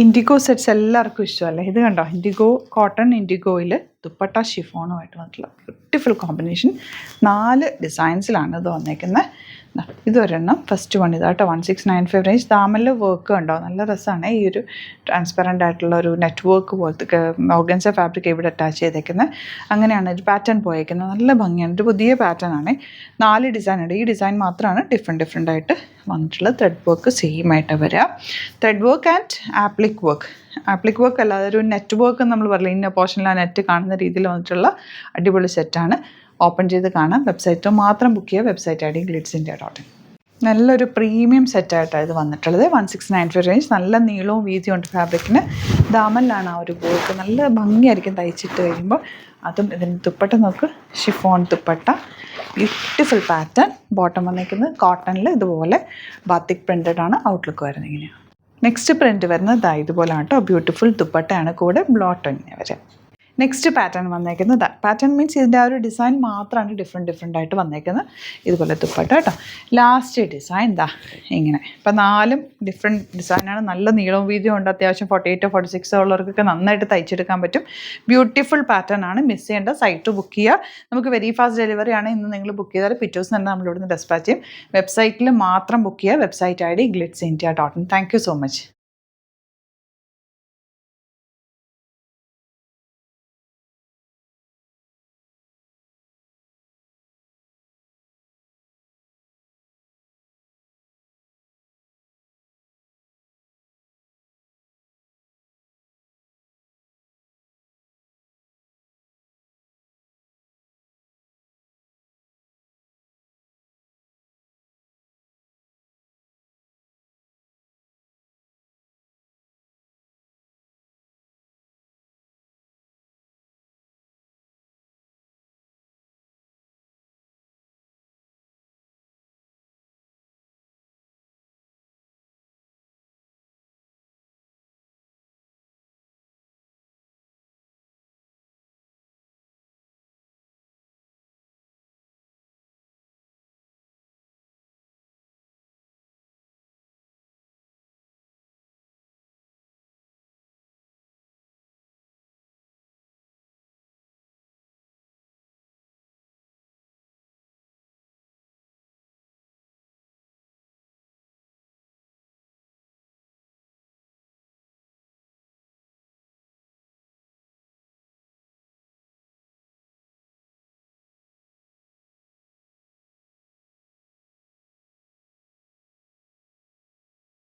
IndiGo sets എല്ലാവർക്കും ഇഷ്ടമല്ലേ? ഇത് കണ്ടോ, ഇൻഡിഗോ കോട്ടൺ, ഇൻഡിഗോയിൽ ദുപ്പട്ട ഷിഫോണുമായിട്ട് വന്നിട്ടുള്ള ബ്യൂട്ടിഫുൾ കോമ്പിനേഷൻ. 4 ഡിസൈൻസിലാണ് ഇത് വന്നേക്കുന്നത്. ഇതൊരെണ്ണം, ഫസ്റ്റ് വൺ ഇതാട്ടോ, 1695 റേഞ്ച്. ദാമനിൽ വർക്ക് ഉണ്ടോ, നല്ല രസമാണ്. ഈ ഒരു ട്രാൻസ്പെറൻ്റ് ആയിട്ടുള്ള ഒരു നെറ്റ്വർക്ക് പോലത്തെ ഓർഗൻസ ഫാബ്രിക് ഇവിടെ അറ്റാച്ച് ചെയ്തേക്കുന്നത്. അങ്ങനെയാണ് ഒരു പാറ്റേൺ പോയേക്കുന്നത്. നല്ല ഭംഗിയാണ്, ഒരു പുതിയ പാറ്റേൺ ആണ്. 4 ഡിസൈൻ ഉണ്ട്. ഈ ഡിസൈൻ മാത്രമാണ് ഡിഫറെൻ്റ് ആയിട്ട് വന്നിട്ടുള്ളത്. ത്രെഡ് വർക്ക് സെയിം ആയിട്ട് വരിക. Thread work and appliqué work. Appliqué work അല്ലാതെ ഒരു നെറ്റ് വർക്ക് നമ്മൾ പറയില്ല, ഇന്ന പോർഷനിൽ ആ നെറ്റ് കാണുന്ന രീതിയിൽ വന്നിട്ടുള്ള അടിപൊളി സെറ്റാണ്. ഓപ്പൺ ചെയ്ത് കാണാം. വെബ്സൈറ്റ് മാത്രം ബുക്ക് ചെയ്യുക. Website I D glitzindia.in. നല്ലൊരു പ്രീമിയം സെറ്റായിട്ടാണ് ഇത് വന്നിട്ടുള്ളത്. 1695 റേഞ്ച്. നല്ല നീളവും വീതിയും ഉണ്ട് ഫാബ്രിക്കിന്. ദാമനിലാണ് ആ ഒരു വർക്ക്. നല്ല ഭംഗിയായിരിക്കും തയ്ച്ചിട്ട് കഴിയുമ്പോൾ. അതും ഇതിന് ദുപ്പട്ട നോക്ക്, chiffon dupatta, beautiful pattern. Bottom വന്നിരിക്കുന്നത് കോട്ടണിൽ ഇതുപോലെ ബാത്തിക് പ്രിൻറ്റഡ് ആണ്. ഔട്ട്ലുക്ക് വരുന്നത് ഇങ്ങനെയാണ്. നെക്സ്റ്റ് പ്രിൻറ്റ് വരുന്നത് ഇതുപോലെയാണ് കേട്ടോ. ബ്യൂട്ടിഫുൾ ദുപ്പട്ടയാണ്, കൂടെ ബ്ലോട്ട് ഇങ്ങനെ വരെ. നെക്സ്റ്റ് പാറ്റേൺ വന്നേക്കുന്നത്, പാറ്റേൺ മീൻസ് ഇതിൻ്റെ ആ ഒരു ഡിസൈൻ മാത്രമാണ് ഡിഫറെൻ്റ് ആയിട്ട് വന്നേക്കുന്നത്. ഇതുപോലെ ദുപ്പട്ട കേട്ടോ. ലാസ്റ്റ് ഡിസൈൻ ഇങ്ങനെ. ഇപ്പം 4 ഡിഫറെൻറ്റ് ഡിസൈനാണ്. നല്ല നീളവും വീതിയും ഉണ്ട്. അത്യാവശ്യം 48 46 ഉള്ളവർക്കൊക്കെ നന്നായിട്ട് തയ്ച്ചെടുക്കാൻ പറ്റും. ബ്യൂട്ടിഫുൾ പാറ്റേൺ ആണ്. മിസ് ചെയ്യേണ്ട. സൈറ്റ് ബുക്ക് ചെയ്യുക. നമുക്ക് വെരി ഫാസ്റ്റ് ഡെലിവറി ആണ്. ഇന്ന് നിങ്ങൾ ബുക്ക് ചെയ്താൽ പിറ്റേ ദിവസം തന്നെ നമ്മളിവിടുന്ന് ഡെസ്പാച്ച് ചെയ്യും. വെബ്സൈറ്റിൽ മാത്രം ബുക്ക് ചെയ്യുക. Website I D glitzindia.in. Thank you so much.